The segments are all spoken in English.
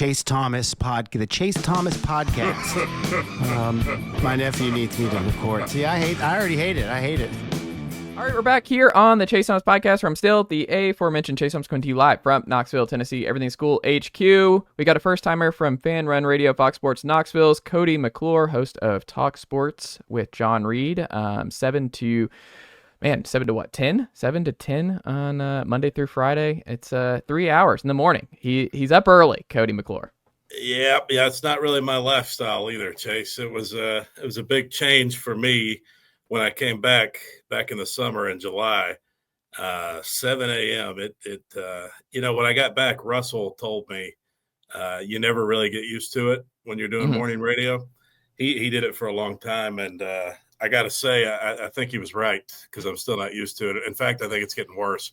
Chase Thomas podcast. My nephew needs me to record. See, I already hate it. I hate it. All right, we're back here on the Chase Thomas podcast, where I'm still the aforementioned Chase Thomas coming to you live from Knoxville, Tennessee, Everything School HQ. We got a first-timer from FanRun Radio, Fox Sports Knoxville's Cody McClure, host of Talk Sports with John Reed, 7 to 10? 7 to 10 on Monday through Friday. It's 3 hours in the morning. He's up early, Cody McClure. Yeah, it's not really my lifestyle either, Chase. It was a big change for me when I came back in the summer in July. 7 a.m. When I got back, Russell told me you never really get used to it when you're doing morning radio. He did it for a long time, and I got to say, I think he was right, because I'm still not used to it. In fact, I think it's getting worse.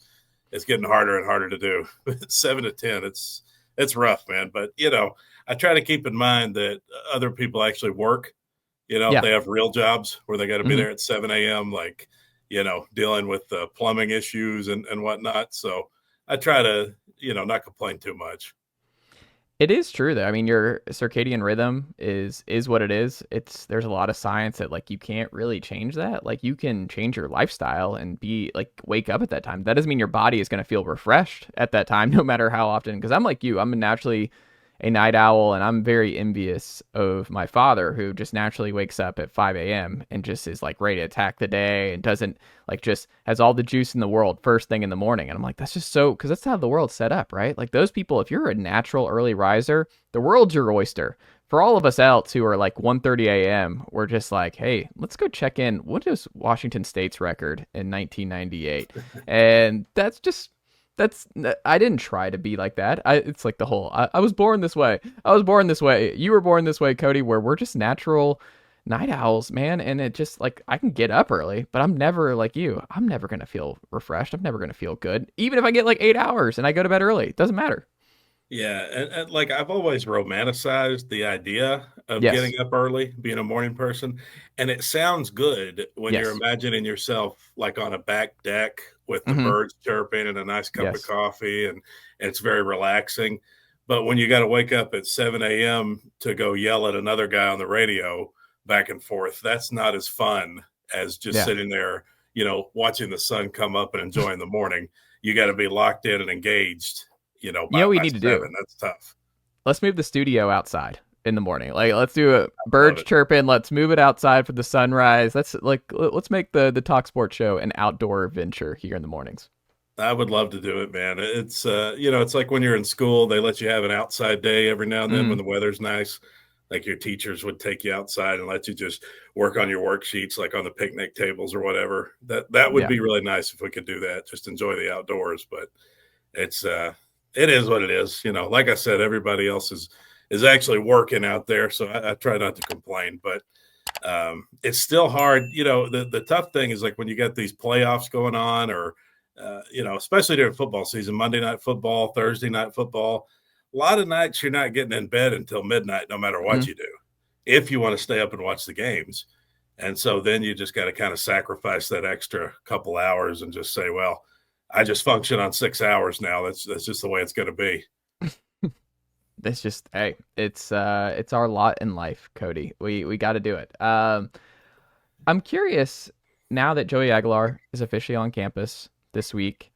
It's getting harder and harder to do. 7 to 10, it's rough, man. But, I try to keep in mind that other people actually work. They have real jobs where they got to be there at 7 a.m., like, dealing with plumbing issues and whatnot. So I try to, not complain too much. It is true, though. I mean, your circadian rhythm is what it is. There's a lot of science that, like, you can't really change that. Like, you can change your lifestyle and wake up at that time. That doesn't mean your body is going to feel refreshed at that time, no matter how often. Because I'm like you. I'm naturally a night owl, and I'm very envious of my father, who just naturally wakes up at 5 a.m. and just is like ready to attack the day and doesn't just has all the juice in the world first thing in the morning. And I'm like, that's just so, because that's how the world's set up, right? Like, those people, if you're a natural early riser, the world's your oyster. For all of us else who are like 1:30 a.m., we're just like, hey, let's go check in. What is Washington State's record in 1998? And I didn't try to be like that. It's like the whole, I was born this way. I was born this way. You were born this way, Cody, where we're just natural night owls, man. And it just, like, I can get up early, but I'm never like you. I'm never going to feel refreshed. I'm never going to feel good. Even if I get like 8 hours and I go to bed early, it doesn't matter. Yeah. And like, I've always romanticized the idea of getting up early, being a morning person. And it sounds good when you're imagining yourself like on a back deck with the birds chirping and a nice cup of coffee, and it's very relaxing. But when you got to wake up at 7 a.m. to go yell at another guy on the radio back and forth, that's not as fun as just sitting there, watching the sun come up and enjoying the morning. You got to be locked in and engaged, by we need 7. to do. That's tough. Let's move the studio outside in the morning. Like, let's do a birds chirping. Let's move it outside for the sunrise. Let's make the Talk Sports show an outdoor venture here in the mornings. I would love to do it, man. It's it's like when you're in school, they let you have an outside day every now and then when the weather's nice. Like, your teachers would take you outside and let you just work on your worksheets, like on the picnic tables or whatever. That would be really nice if we could do that. Just enjoy the outdoors. But it is what it is. Like I said, everybody else is actually working out there, so I try not to complain. But it's still hard. The tough thing is, like, when you get these playoffs going on, or especially during football season, Monday night football, Thursday night football. A lot of nights you're not getting in bed until midnight, no matter what you do, if you want to stay up and watch the games. And so then you just got to kind of sacrifice that extra couple hours and just say, well, I just function on 6 hours now. That's just the way it's going to be. It's just, hey, it's our lot in life, Cody. We got to do it. I'm curious, now that Joey Aguilar is officially on campus this week,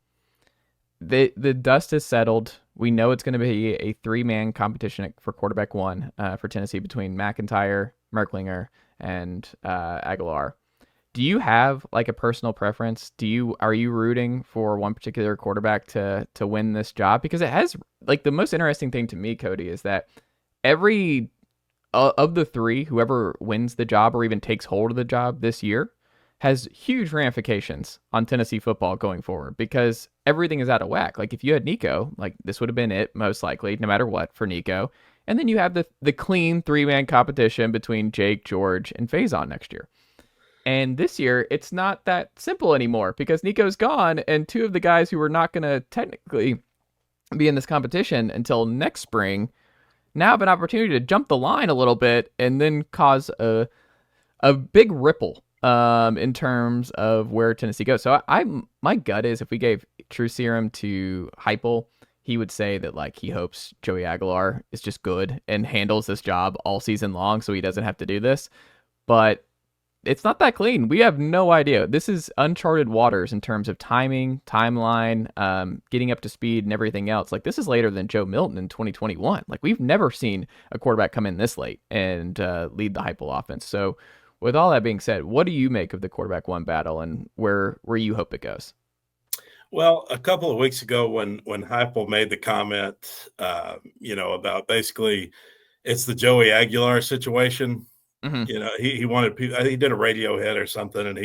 the dust has settled. We know it's going to be a 3-man competition for quarterback one for Tennessee between McIntyre, Merklinger, and Aguilar. Do you have like a personal preference? Are you rooting for one particular quarterback to win this job? Because it has, like, the most interesting thing to me, Cody, is that every of the 3, whoever wins the job or even takes hold of the job this year, has huge ramifications on Tennessee football going forward, because everything is out of whack. Like, if you had Nico, like, this would have been it most likely, no matter what, for Nico. And then you have the clean 3-man competition between Jake, George, and Faison next year. And this year, it's not that simple anymore, because Nico's gone, and 2 of the guys who were not going to technically be in this competition until next spring now have an opportunity to jump the line a little bit and then cause a big ripple in terms of where Tennessee goes. So my gut is, if we gave True Serum to Heupel, he would say that like he hopes Joey Aguilar is just good and handles this job all season long so he doesn't have to do this. But it's not that clean. We have no idea. This is uncharted waters in terms of timing, timeline, getting up to speed and everything else. Like this is later than Joe Milton in 2021. Like we've never seen a quarterback come in this late and lead the Heupel offense. So with all that being said, what do you make of the quarterback one battle and where you hope it goes? Well, a couple of weeks ago when Heupel made the comment, about basically it's the Joey Aguilar situation. Mm-hmm. He wanted people. I think he did a radio hit or something, and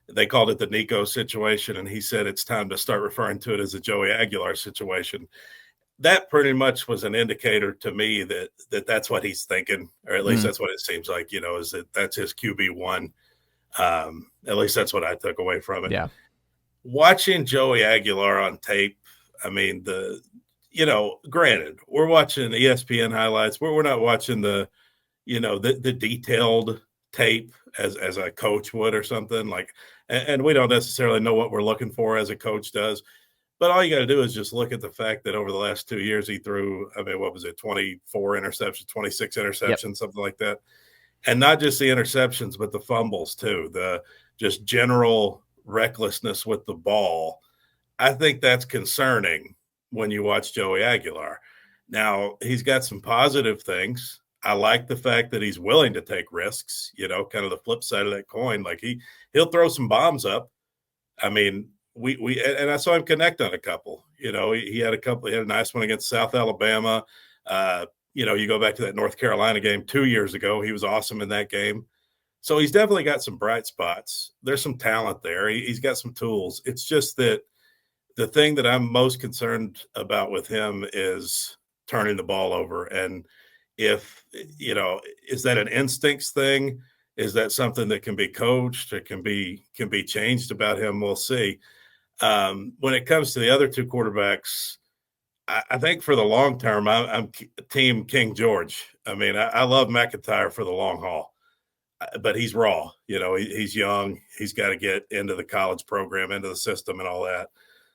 they called it the Nico situation, and he said it's time to start referring to it as the Joey Aguilar situation. That pretty much was an indicator to me that's what he's thinking, or at least that's what it seems like. Is that's his QB1. At least that's what I took away from it. Yeah. Watching Joey Aguilar on tape, I mean, granted, we're watching ESPN highlights. We're not watching the detailed tape as a coach would or something like, and we don't necessarily know what we're looking for as a coach does. But all you got to do is just look at the fact that over the last 2 years, he threw, 24 interceptions, 26 interceptions, something like that. And not just the interceptions, but the fumbles too, the just general recklessness with the ball. I think that's concerning when you watch Joey Aguilar. Now, he's got some positive things. I like the fact that he's willing to take risks, kind of the flip side of that coin. Like he'll throw some bombs up. I mean, and I saw him connect on a couple. He had a nice one against South Alabama. You go back to that North Carolina game 2 years ago. He was awesome in that game. So he's definitely got some bright spots. There's some talent there. He's got some tools. It's just that the thing that I'm most concerned about with him is turning the ball over. And if, is that an instincts thing? Is that something that can be coached or can be changed about him? We'll see. When it comes to the other two quarterbacks, I think for the long term, I'm team King George. I mean, I love McIntyre for the long haul, but he's raw. He's young. He's got to get into the college program, into the system and all that.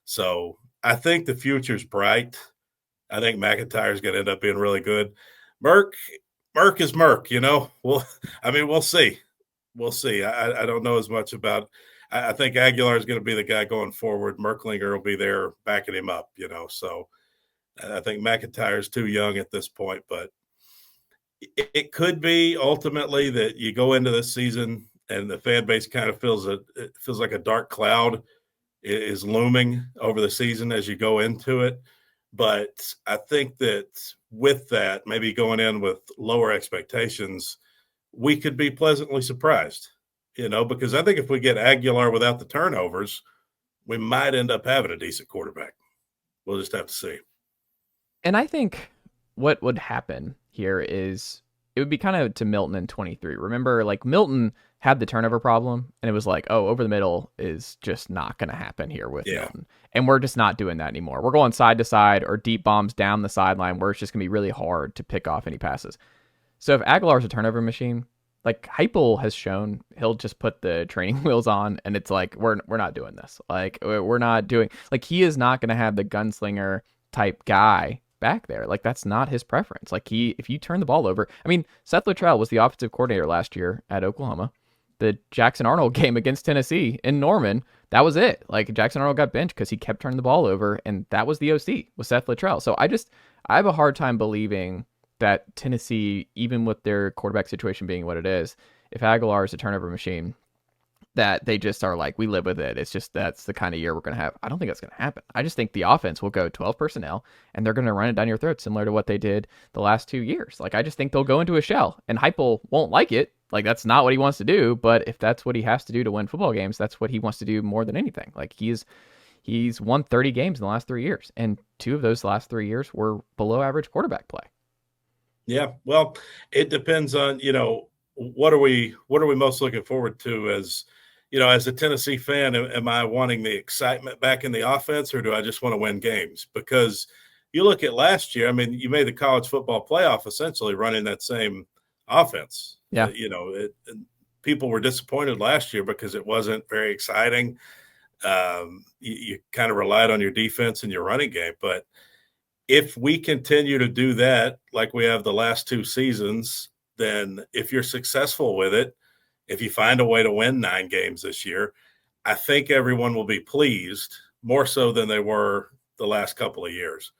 So I think the future's bright. I think McIntyre's going to end up being really good. Merck is Merck, we'll see. We'll see. I don't know as much about – I think Aguilar is going to be the guy going forward. Merklinger will be there backing him up, So I think McIntyre is too young at this point. But it could be ultimately that you go into this season and the fan base kind of feels like a dark cloud is looming over the season as you go into it. But I think that with that, maybe going in with lower expectations, we could be pleasantly surprised, because I think if we get Aguilar without the turnovers, we might end up having a decent quarterback. We'll just have to see. And I think what would happen here is it would be kind of to Milton in 23. Remember, like Milton had the turnover problem, and it was like, oh, over the middle is just not going to happen here with Milton. And we're just not doing that anymore. We're going side to side or deep bombs down the sideline where it's just going to be really hard to pick off any passes. So if Aguilar's a turnover machine, like Heupel has shown, he'll just put the training wheels on, and it's like, we're not doing this. Like, we're not doing, like, he is not going to have the gunslinger type guy back there. Like, that's not his preference. Like, if you turn the ball over, I mean, Seth Luttrell was the offensive coordinator last year at Oklahoma. The Jackson Arnold game against Tennessee in Norman, that was it. Like, Jackson Arnold got benched because he kept turning the ball over, and that was the OC, was Seth Luttrell. So I have a hard time believing that Tennessee, even with their quarterback situation being what it is, if Aguilar is a turnover machine, that they just are like, we live with it. It's just that's the kind of year we're going to have. I don't think that's going to happen. I just think the offense will go 12 personnel, and they're going to run it down your throat, similar to what they did the last 2 years. Like, I just think they'll go into a shell, and Heupel won't like it. Like, that's not what he wants to do, but if that's what he has to do to win football games, that's what he wants to do more than anything. Like, he's won 30 games in the last 3 years, and 2 of those last 3 years were below average quarterback play. Yeah, well, it depends on, what are we most looking forward to as a Tennessee fan? Am I wanting the excitement back in the offense, or do I just want to win games? Because you look at last year, I mean, you made the college football playoff essentially running that same offense. Yeah. People were disappointed last year because it wasn't very exciting. You kind of relied on your defense and your running game, but if we continue to do that like we have the last 2 seasons, then if you're successful with it, if you find a way to win 9 games this year, I think everyone will be pleased, more so than they were the last couple of years.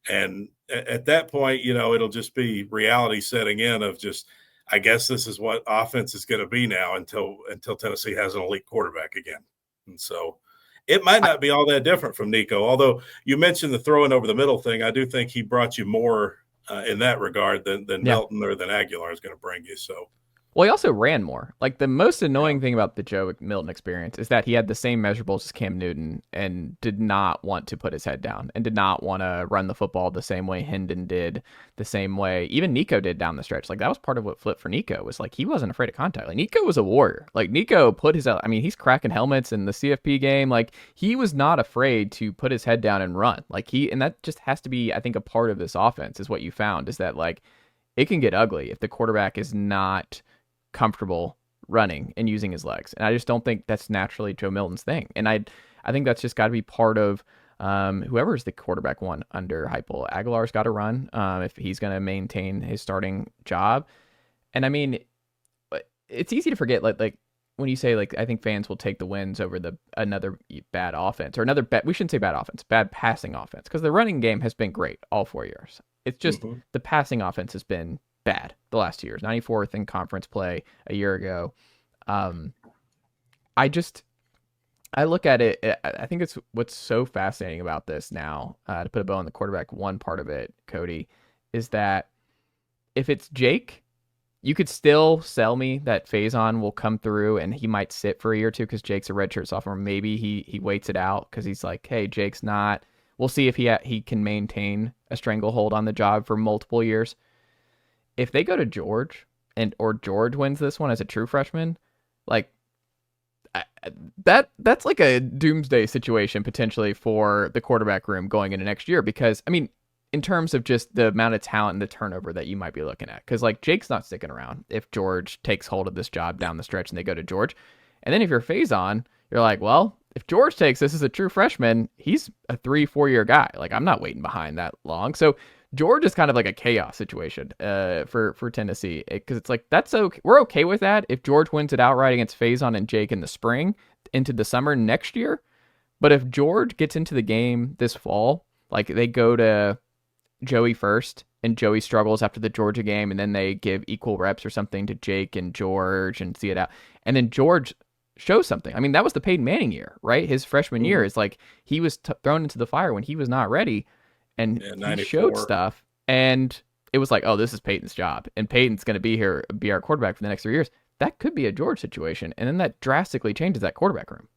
And at that point, it'll just be reality setting in of just, I guess this is what offense is going to be now until Tennessee has an elite quarterback again. And so it might not be all that different from Nico, although you mentioned the throwing over the middle thing. I do think he brought you more in that regard than Milton or than Aguilar is going to bring you. So. Well, he also ran more. Like, the most annoying thing about the Joe Milton experience is that he had the same measurables as Cam Newton and did not want to put his head down and did not want to run the football the same way Hendon did, the same way even Nico did down the stretch. Like, that was part of what flipped for Nico, was like, he wasn't afraid of contact. Like, Nico was a warrior. Like, Nico put his, I mean, he's cracking helmets in the CFP game. Like, he was not afraid to put his head down and run. Like, and that just has to be, I think, a part of this offense, is what you found, is that, like, it can get ugly if the quarterback is not comfortable running and using his legs. And I just don't think that's naturally Joe Milton's thing. And I think that's just got to be part of whoever's the quarterback one under Heupel. Aguilar's got to run if he's going to maintain his starting job. And I mean, it's easy to forget, like when you say, like, I think fans will take the wins over another bad offense, or we shouldn't say bad offense, bad passing offense, because the running game has been great all 4 years. It's just the passing offense has been bad the last 2 years. 94th in conference play a year ago. I look at it. I think it's what's so fascinating about this now, to put a bow on the quarterback one part of it, Cody, is that if it's Jake, you could still sell me that Faison will come through and he might sit for a year or two because Jake's a redshirt sophomore. Maybe he waits it out because he's like, hey, Jake's not. We'll see if he can maintain a stranglehold on the job for multiple years. If they go to George or George wins this one as a true freshman, like, that's like a doomsday situation potentially for the quarterback room going into next year, because, I mean, in terms of just the amount of talent and the turnover that you might be looking at, because, like, Jake's not sticking around if George takes hold of this job down the stretch and they go to George. And then if you're Faison, you're like, well, if George takes this as a true freshman, he's a 3-4 year guy. Like, I'm not waiting behind that long. So George is kind of like a chaos situation for Tennessee, because it's like, that's okay. We're okay with that if George wins it outright against Faison and Jake in the spring into the summer next year. But if George gets into the game this fall, like, they go to Joey first and Joey struggles after the Georgia game, and then they give equal reps or something to Jake and George and see it out, and then George shows something. I mean, that was the Peyton Manning year, right? His freshman year is like, he was thrown into the fire when he was not ready. And he showed stuff, and it was like, oh, this is Peyton's job, and Peyton's going to be our quarterback for the next 3 years. That could be a George situation, and then that drastically changes that quarterback room.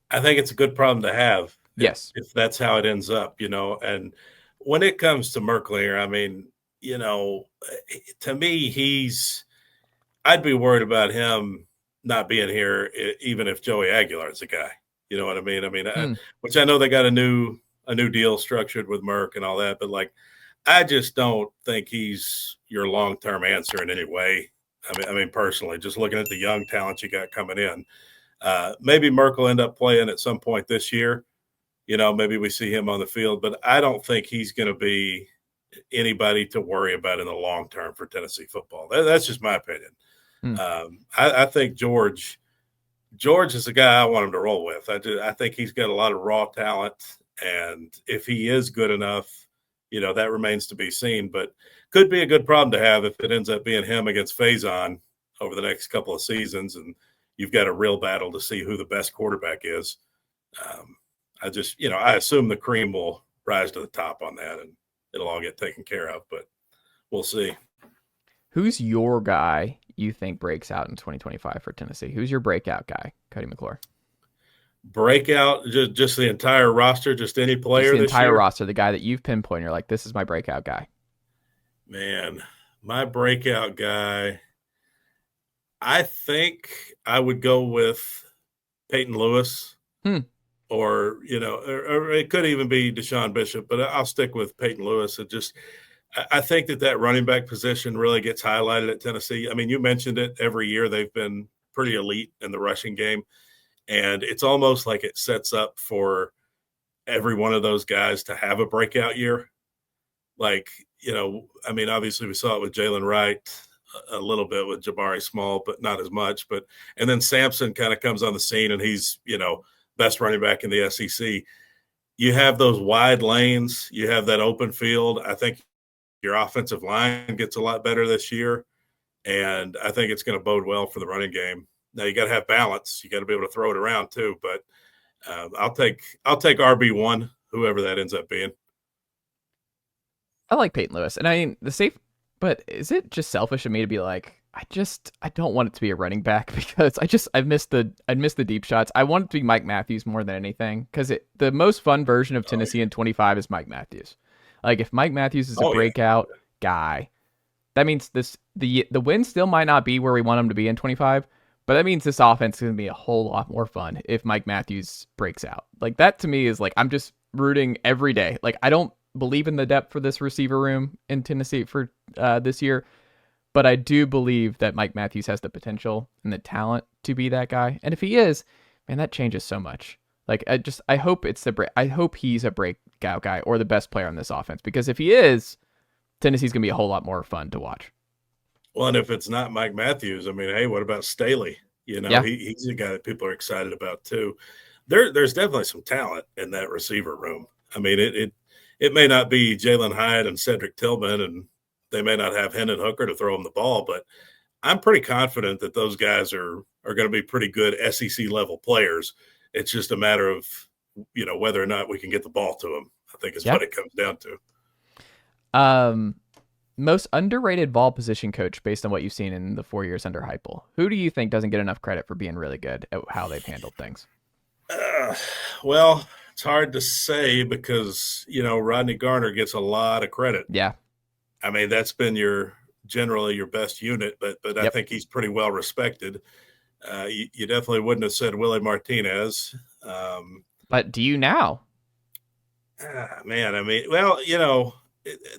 I think it's a good problem to have. Yes. If that's how it ends up, and when it comes to McClure, I mean, to me, I'd be worried about him not being here, even if Joey Aguilar is the guy. You know what I mean? I mean, which I know they got a new deal structured with Merck and all that, but, like, I just don't think he's your long-term answer in any way. I mean, personally, just looking at the young talent you got coming in, maybe Merck will end up playing at some point this year. Maybe we see him on the field, but I don't think he's going to be anybody to worry about in the long term for Tennessee football. That's just my opinion. I think George is a guy I want him to roll with. I think he's got a lot of raw talent. And if he is good enough, that remains to be seen, but could be a good problem to have if it ends up being him against Faison over the next couple of seasons. And you've got a real battle to see who the best quarterback is. I assume the cream will rise to the top on that and it'll all get taken care of, but we'll see. Who's your guy you think breaks out in 2025 for Tennessee? Who's your breakout guy, Cody McClure? Breakout, just the entire roster, just any player. Just the entire roster, the guy that you've pinpointed. You're like, this is my breakout guy. Man, my breakout guy, I think I would go with Peyton Lewis, or it could even be Deshaun Bishop, but I'll stick with Peyton Lewis. I think that running back position really gets highlighted at Tennessee. I mean, you mentioned it, every year they've been pretty elite in the rushing game. And it's almost like it sets up for every one of those guys to have a breakout year. Like, I mean, obviously we saw it with Jalen Wright, a little bit with Jabari Small, but not as much. And then Sampson kind of comes on the scene, and he's, best running back in the SEC. You have those wide lanes. You have that open field. I think your offensive line gets a lot better this year, and I think it's going to bode well for the running game. Now you got to have balance. You got to be able to throw it around too. But I'll take RB1, whoever that ends up being. I like Peyton Lewis, and I mean but is it just selfish of me to be like, I don't want it to be a running back because I missed the deep shots. I want it to be Mike Matthews more than anything because the most fun version of Tennessee in 25 is Mike Matthews. Like if Mike Matthews is a breakout guy, that means the win still might not be where we want him to be in 25, but that means this offense is going to be a whole lot more fun if Mike Matthews breaks out. Like that to me is like I'm just rooting every day. Like I don't believe in the depth for this receiver room in Tennessee for this year, but I do believe that Mike Matthews has the potential and the talent to be that guy. And if he is, man, that changes so much. Like I hope he's a breakout guy or the best player on this offense, because if he is, Tennessee's gonna be a whole lot more fun to watch. Well, and if it's not Mike Matthews, I mean, hey, what about Staley? He's a guy that people are excited about too. There's definitely some talent in that receiver room. I mean, it may not be Jalen Hyatt and Cedric Tillman, and they may not have Hendon Hooker to throw him the ball, but I'm pretty confident that those guys are going to be pretty good SEC level players. It's just a matter of, whether or not we can get the ball to them, I think is what it comes down to. Most underrated ball position coach based on what you've seen in the 4 years under Heupel. Who do you think doesn't get enough credit for being really good at how they've handled things? Well, it's hard to say because, Rodney Garner gets a lot of credit. Yeah. I mean, that's been generally your best unit, but I think he's pretty well respected. You definitely wouldn't have said Willie Martinez. But do you now? Man, I mean, well,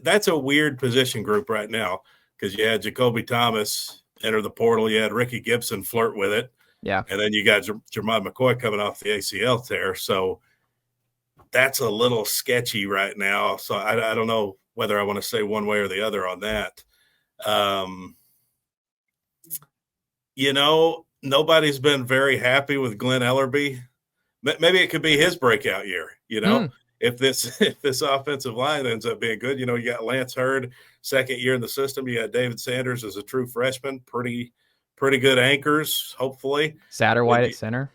that's a weird position group right now because you had Jacoby Thomas enter the portal. You had Ricky Gibson flirt with it. Yeah. And then you got Jermod McCoy coming off the ACL tear. So that's a little sketchy right now. So I don't know whether I want to say one way or the other on that. Nobody's been very happy with Glen Elarbee. Maybe it could be his breakout year, if this offensive line ends up being good. You got Lance Hurd, second year in the system. You got David Sanders as a true freshman, pretty good anchors, hopefully. Satterwhite at center.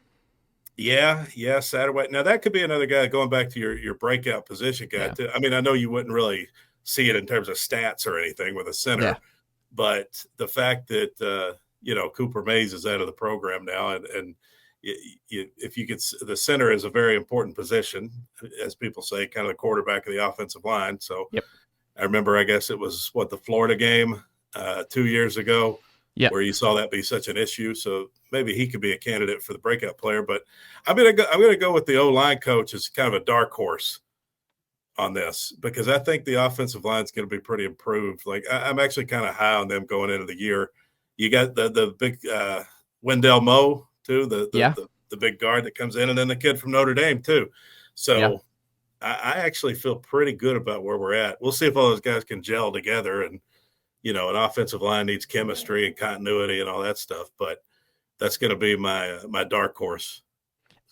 Yeah, Satterwhite. Now that could be another guy going back to your breakout position guy too. I mean, I know you wouldn't really see it in terms of stats or anything with a center, but the fact that Cooper Mays is out of the program now, and if you could, the center is a very important position, as people say, kind of the quarterback of the offensive line. So I remember, I guess it was the Florida game 2 years ago, where you saw that be such an issue. So maybe he could be a candidate for the breakout player. But I'm gonna go with the O-line coach as kind of a dark horse on this, because I think the offensive line is going to be pretty improved. Like I'm actually kind of high on them going into the year. You got the big Wendell Moe too, the big guard that comes in, and then the kid from Notre Dame too. So I actually feel pretty good about where we're at. We'll see if all those guys can gel together, and an offensive line needs chemistry and continuity and all that stuff. But that's going to be my dark horse.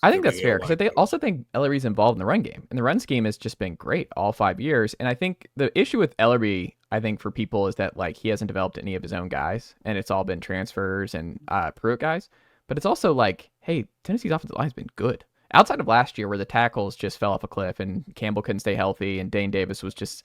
I think that's fair because I also think Elarbee's involved in the run game, and the run scheme has just been great all 5 years. And I think the issue with Elarbee, I think for people, is that like he hasn't developed any of his own guys, and it's all been transfers and Pruitt guys. But it's also like, hey, Tennessee's offensive line has been good outside of last year where the tackles just fell off a cliff and Campbell couldn't stay healthy, and Dane Davis was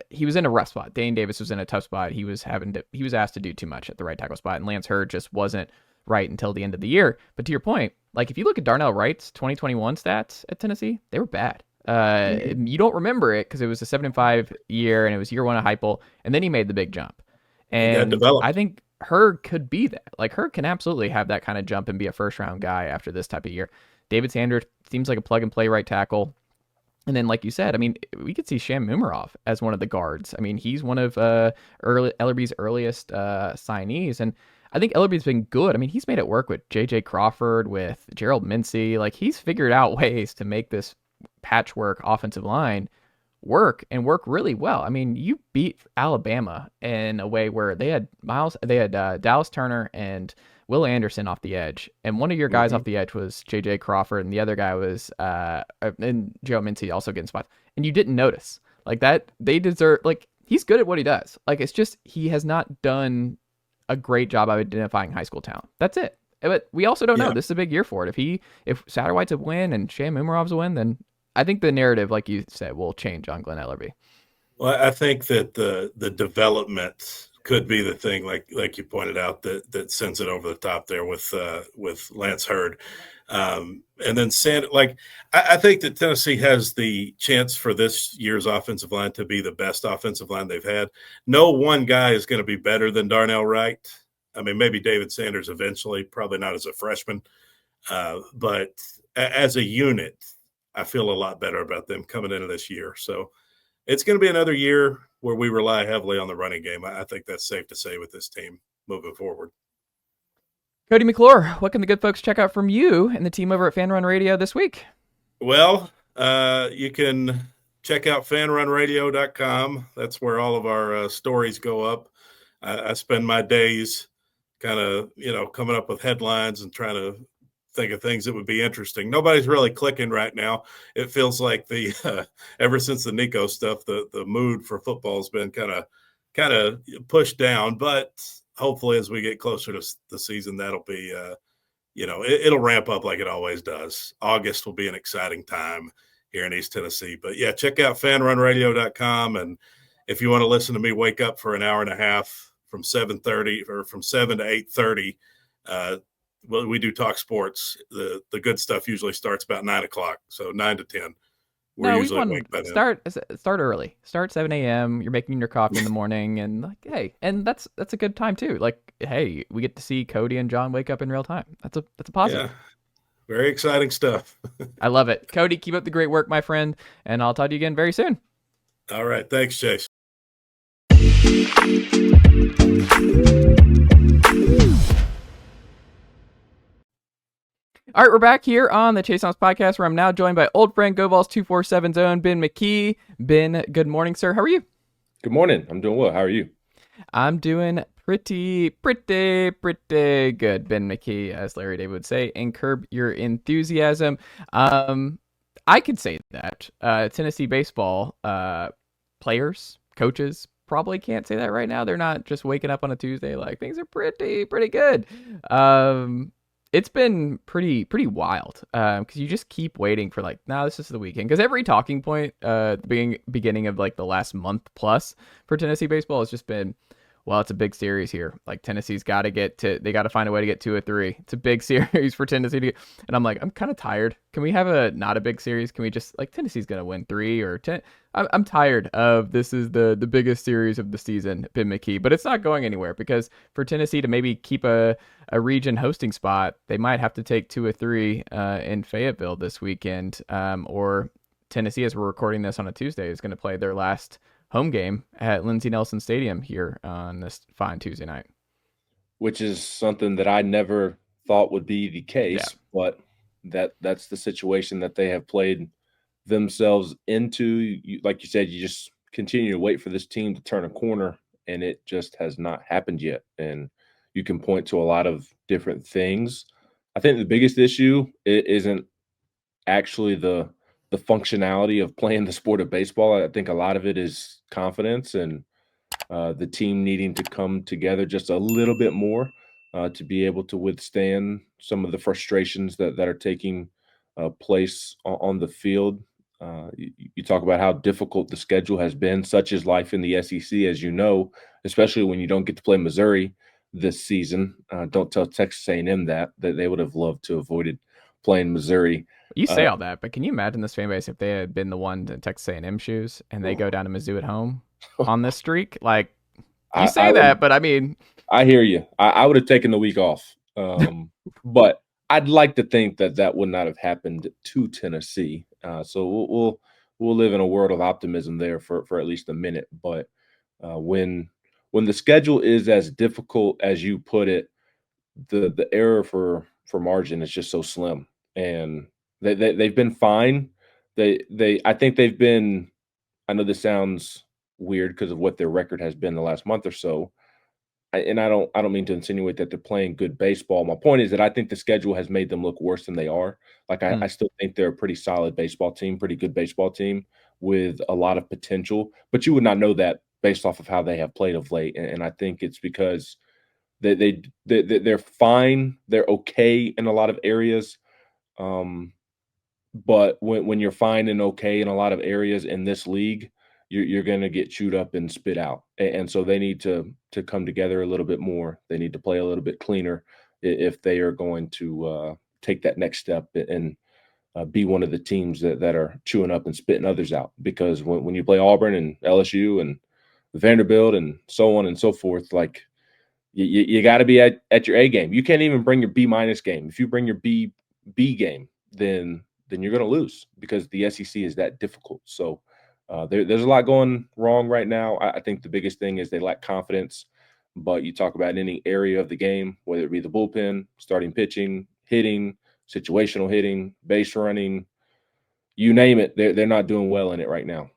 he was in a rough spot. Dane Davis was in a tough spot. He was asked to do too much at the right tackle spot, and Lance Hurd just wasn't right until the end of the year. But to your point, like if you look at Darnell Wright's 2021 stats at Tennessee, they were bad. You don't remember it because it was a 7-5 year and it was year one of Heupel, and then he made the big jump. And I think Hurd could be that. Like Hurd can absolutely have that kind of jump and be a first round guy after this type of year. David Sanders seems like a plug and play right tackle. And then, like you said, I mean, we could see Sham Mumarov as one of the guards. I mean, he's one of Elarbee's earliest signees, and I think Elarbee's been good. I mean, he's made it work with J.J. Crawford, with Gerald Mincy. Like, he's figured out ways to make this patchwork offensive line work and work really well. I mean, you beat Alabama in a way where they had Dallas Turner and Will Anderson off the edge, and one of your guys off the edge was J.J. Crawford, and the other guy was and Joe Mincy also getting spots, and you didn't notice like that. They deserve like he's good at what he does. Like it's just he has not done a great job of identifying high school talent. That's it. But we also don't know. This is a big year for it. If Satterwhite's a win and Shea Mumarov's a win, then I think the narrative, like you said, will change on Glen Elarbee. Well, I think that the development could be the thing, like you pointed out, that sends it over the top there with Lance Hurd, and then I think that Tennessee has the chance for this year's offensive line to be the best offensive line they've had. No one guy is going to be better than Darnell Wright. I mean, maybe David Sanders eventually, probably not as a freshman, but as a unit, I feel a lot better about them coming into this year. So it's going to be another year where we rely heavily on the running game. I think that's safe to say with this team moving forward. Cody McClure, what can the good folks check out from you and the team over at FanRun Radio this week? Well, you can check out fanrunradio.com. That's where all of our stories go up. I spend my days kind of, coming up with headlines and trying to think of things that would be interesting. Nobody's really clicking right now. It feels like ever since the Nico stuff, the mood for football has been kind of pushed down. But hopefully, as we get closer to the season, that'll be, it'll ramp up like it always does. August will be an exciting time here in East Tennessee. But yeah, check out fanrunradio.com, and if you want to listen to me wake up for an hour and a half from 7:30 or from 7 to 8:30. Well, we do talk sports. The good stuff usually starts about 9 o'clock, so 9 to 10. We're usually awake by then. Start early. Start 7 a.m. You're making your coffee in the morning, and hey, and that's a good time too. Like, hey, we get to see Cody and John wake up in real time. That's a positive. Yeah, very exciting stuff. I love it, Cody. Keep up the great work, my friend, and I'll talk to you again very soon. All right, thanks, Chase. All right, we're back here on the Chase Thomas podcast, where I'm now joined by old friend Go Vols 247's own Ben McKee. Ben, good morning, sir. How are you? Good morning. I'm doing well. How are you? I'm doing pretty good, Ben McKee, as Larry David would say, and curb your enthusiasm. I could say that Tennessee baseball players, coaches probably can't say that right now. They're not just waking up on a Tuesday like things are pretty good. It's been pretty wild because you just keep waiting for this is the weekend, because every talking point the beginning of like the last month plus for Tennessee baseball has just been, well, it's a big series here. Like Tennessee's got to find a way to get 2 or 3. It's a big series for Tennessee to get, and I'm like, I'm kind of tired. Can we have not a big series? Can we just Tennessee's gonna win 3 or 10? I'm tired of this is the biggest series of the season, Ben McKee, but it's not going anywhere, because for Tennessee to maybe keep a region hosting spot, they might have to take 2 or 3 in Fayetteville this weekend, or Tennessee, as we're recording this on a Tuesday, is going to play their last home game at Lindsey Nelson Stadium here on this fine Tuesday night. Which is something that I never thought would be the case, but that's the situation that they have played themselves into. Like you said, you just continue to wait for this team to turn a corner, and it just has not happened yet. And you can point to a lot of different things. I think the biggest issue isn't actually the functionality of playing the sport of baseball. I think a lot of it is confidence and the team needing to come together just a little bit more to be able to withstand some of the frustrations that are taking place on the field. You talk about how difficult the schedule has been. Such is life in the SEC, as you know, especially when you don't get to play Missouri this season. Don't tell Texas A&M that they would have loved to avoided playing Missouri. You say all that, but can you imagine this fan base if they had been the one in Texas A&M shoes and they go down to Mizzou at home on this streak? Like, you say that, but I mean, I hear you. I would have taken the week off, but I'd like to think that would not have happened to Tennessee. So we'll live in a world of optimism there for at least a minute. But when the schedule is as difficult as you put it, the error for margin is just so slim, and they've been fine. I think they've been I know this sounds weird because of what their record has been the last month or so. I don't mean to insinuate that they're playing good baseball. My point is that I think the schedule has made them look worse than they are. Like I still think they're a pretty solid baseball team, pretty good baseball team with a lot of potential. But you would not know that based off of how they have played of late. And I think it's because they're fine, they're okay in a lot of areas. But when you're fine and okay in a lot of areas in this league, you're going to get chewed up and spit out. And so they need to come together a little bit more. They need to play a little bit cleaner if they are going to take that next step and be one of the teams that are chewing up and spitting others out. Because when you play Auburn and LSU and Vanderbilt and so on and so forth, like you got to be at your A game. You can't even bring your B- game. If you bring your B game, then you're going to lose because the SEC is that difficult. So there's a lot going wrong right now. I think the biggest thing is they lack confidence. But you talk about any area of the game, whether it be the bullpen, starting pitching, hitting, situational hitting, base running, you name it, they're not doing well in it right now.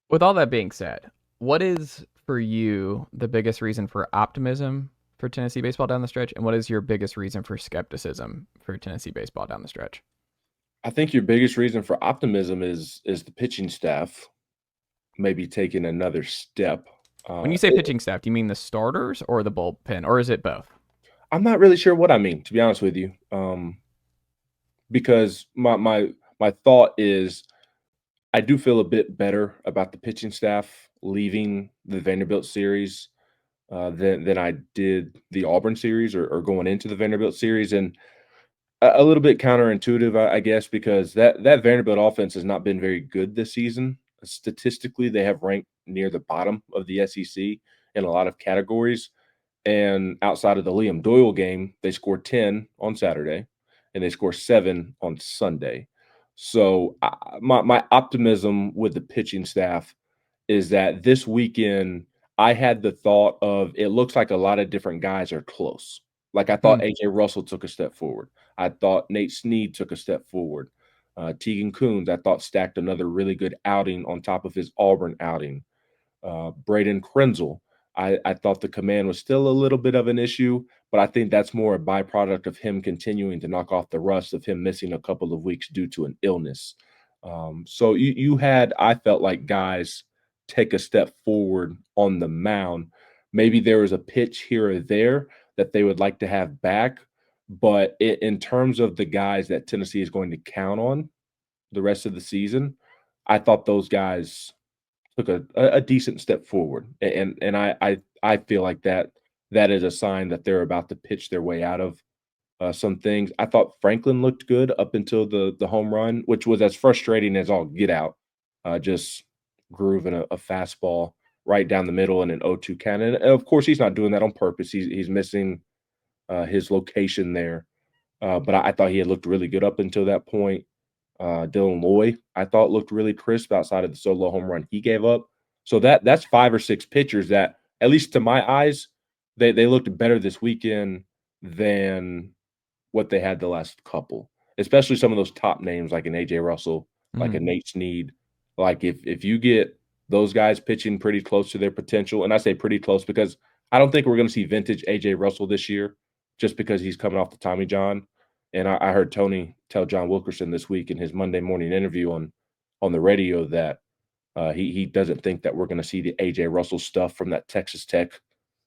With all that being said, what is for you the biggest reason for optimism for Tennessee baseball down the stretch, and what is your biggest reason for skepticism for Tennessee baseball down the stretch? I think your biggest reason for optimism is the pitching staff maybe taking another step. When you say pitching staff, do you mean the starters or the bullpen, or is it both? I'm not really sure what I mean, to be honest with you, because my thought is I do feel a bit better about the pitching staff leaving the Vanderbilt series than I did the Auburn series or going into the Vanderbilt series. And a little bit counterintuitive, I guess, because that Vanderbilt offense has not been very good this season. Statistically, they have ranked near the bottom of the SEC in a lot of categories. And outside of the Liam Doyle game, they scored 10 on Saturday, and they scored 7 on Sunday. So my optimism with the pitching staff is that this weekend I had the thought of it looks like a lot of different guys are close. Like I thought A.J. Russell took a step forward. I thought Nate Snead took a step forward. Tegan Coons, I thought, stacked another really good outing on top of his Auburn outing. Braden Krenzel, I thought the command was still a little bit of an issue, but I think that's more a byproduct of him continuing to knock off the rust of him missing a couple of weeks due to an illness. So you had, I felt like, guys take a step forward on the mound. Maybe there was a pitch here or there that they would like to have back, but in terms of the guys that Tennessee is going to count on the rest of the season, I thought those guys took a decent step forward, and I feel like that is a sign that they're about to pitch their way out of some things. I thought Franklin looked good up until the home run, which was as frustrating as all get out. Just grooving a fastball right down the middle in an 0-2 count, and of course he's not doing that on purpose. He's missing his location there, but I thought he had looked really good up until that point. Dylan Loy, I thought, looked really crisp outside of the solo home run he gave up. So that's 5 or 6 pitchers that, at least to my eyes, they looked better this weekend than what they had the last couple, especially some of those top names like an A.J. Russell, like a Nate Snead. Like if you get those guys pitching pretty close to their potential, and I say pretty close because I don't think we're going to see vintage A.J. Russell this year just because he's coming off the Tommy John. And I heard Tony tell John Wilkerson this week in his Monday morning interview on the radio that he doesn't think that we're going to see the A.J. Russell stuff from that Texas Tech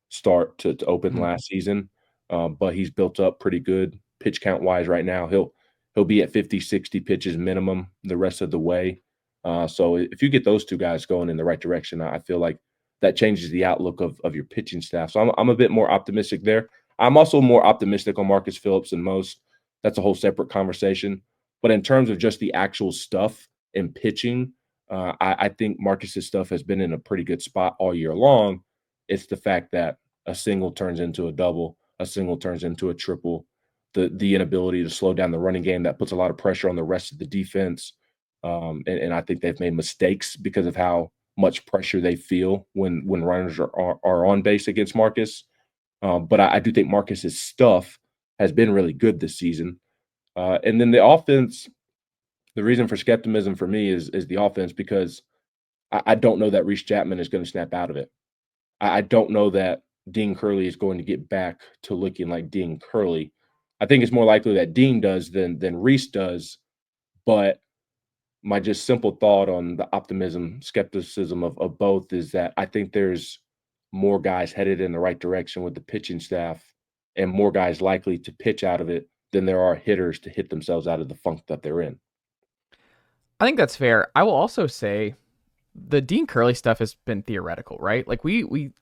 start to open last season. But he's built up pretty good pitch count wise right now. He'll be at 50, 60 pitches minimum the rest of the way. So if you get those two guys going in the right direction, I feel like that changes the outlook of your pitching staff. So I'm a bit more optimistic there. I'm also more optimistic on Marcus Phillips than most. That's a whole separate conversation. But in terms of just the actual stuff in pitching, I think Marcus's stuff has been in a pretty good spot all year long. It's the fact that a single turns into a double, a single turns into a triple, the inability to slow down the running game that puts a lot of pressure on the rest of the defense. And I think they've made mistakes because of how much pressure they feel when runners are on base against Marcus. But I do think Marcus's stuff has been really good this season. And then the offense, the reason for skepticism for me is the offense, because I don't know that Reese Chapman is going to snap out of it. I don't know that Dean Curley is going to get back to looking like Dean Curley. I think it's more likely that Dean does than Reese does. But my just simple thought on the optimism, skepticism of both is that I think there's more guys headed in the right direction with the pitching staff and more guys likely to pitch out of it than there are hitters to hit themselves out of the funk that they're in. I think that's fair. I will also say the Dean Curley stuff has been theoretical, right? Like we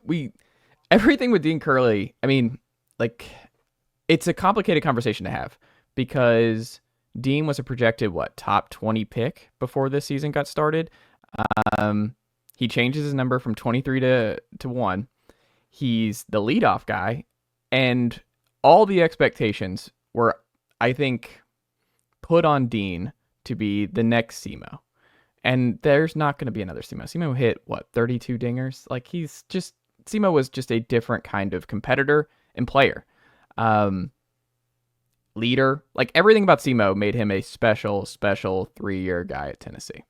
everything with Dean Curley, I mean, like it's a complicated conversation to have because Dean was a projected top 20 pick before this season got started. He changes his number from 23 to 1. He's the leadoff guy, and all the expectations were, I think, put on Dean to be the next SEMO. And there's not going to be another SEMO. SEMO hit, 32 dingers? Like, SEMO was just a different kind of competitor and player. Leader. Like, everything about SEMO made him a special 3-year guy at Tennessee.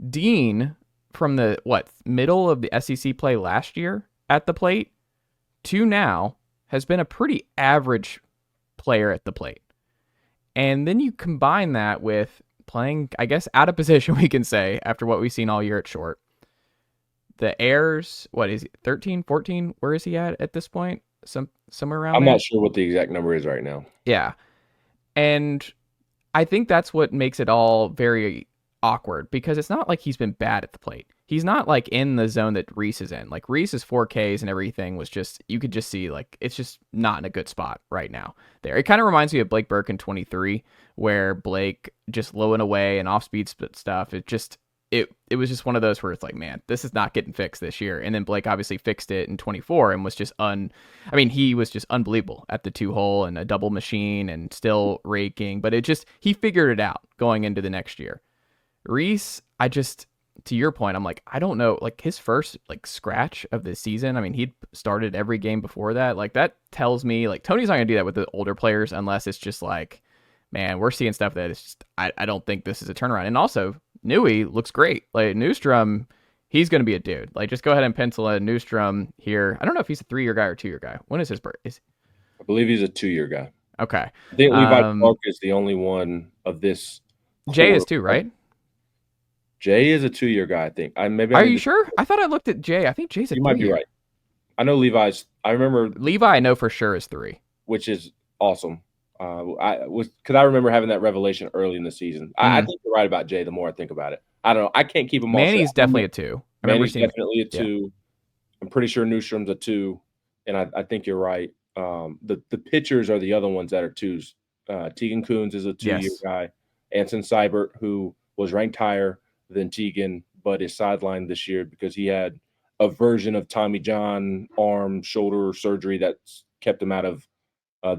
Dean, from the, middle of the SEC play last year at the plate to now, has been a pretty average player at the plate. And then you combine that with playing, I guess, out of position, we can say, after what we've seen all year at short. The errors, what is he, 13, 14? Where is he at this point? Somewhere around I'm there? not sure what the exact number is right now. Yeah. And I think that's what makes it all very awkward, because it's not like he's been bad at the plate. He's not like in the zone that Reese is in. Like Reese's 4Ks and everything was just, you could just see like it's just not in a good spot right now there. It kind of reminds me of Blake Burke in 23, where Blake just lowing away and off speed stuff. It was just one of those where it's like, man, this is not getting fixed this year. And then Blake obviously fixed it in 24 and was just he was just unbelievable at the 2-hole and a double machine and still raking, but he figured it out going into the next year. Reese, to your point, I'm like, I don't know, like his first scratch of the season, I mean, he'd started every game before that. Like that tells me like Tony's not gonna do that with the older players unless it's just like, man, we're seeing stuff that is just, I don't think this is a turnaround. And also Newey looks great. Like Newstrom, he's gonna be a dude. Like just go ahead and pencil in Newstrom here. I don't know if he's a 3-year guy or 2-year guy. When is his birth? I believe he's a 2-year guy. Okay. I think Levi Clark is the only one of this. Jay is too, right? Jay is a 2-year guy, I think. Are you sure? I thought I looked at Jay. I think Jay's a 3-year. You might be right. I know Levi's. I remember Levi. I know for sure is 3, which is awesome. Because I remember having that revelation early in the season. I think you're right about Jay. The more I think about it, I don't know. I can't keep him all. Manny's definitely a 2. Manny's definitely a 2. Yeah. I'm pretty sure Newstrom's a 2, and I think you're right. The pitchers are the other ones that are 2s. Tegan Coons is a 2-year guy. Anson Seibert, who was ranked higher than Tegan, but is sidelined this year because he had a version of Tommy John arm shoulder surgery that's kept him out of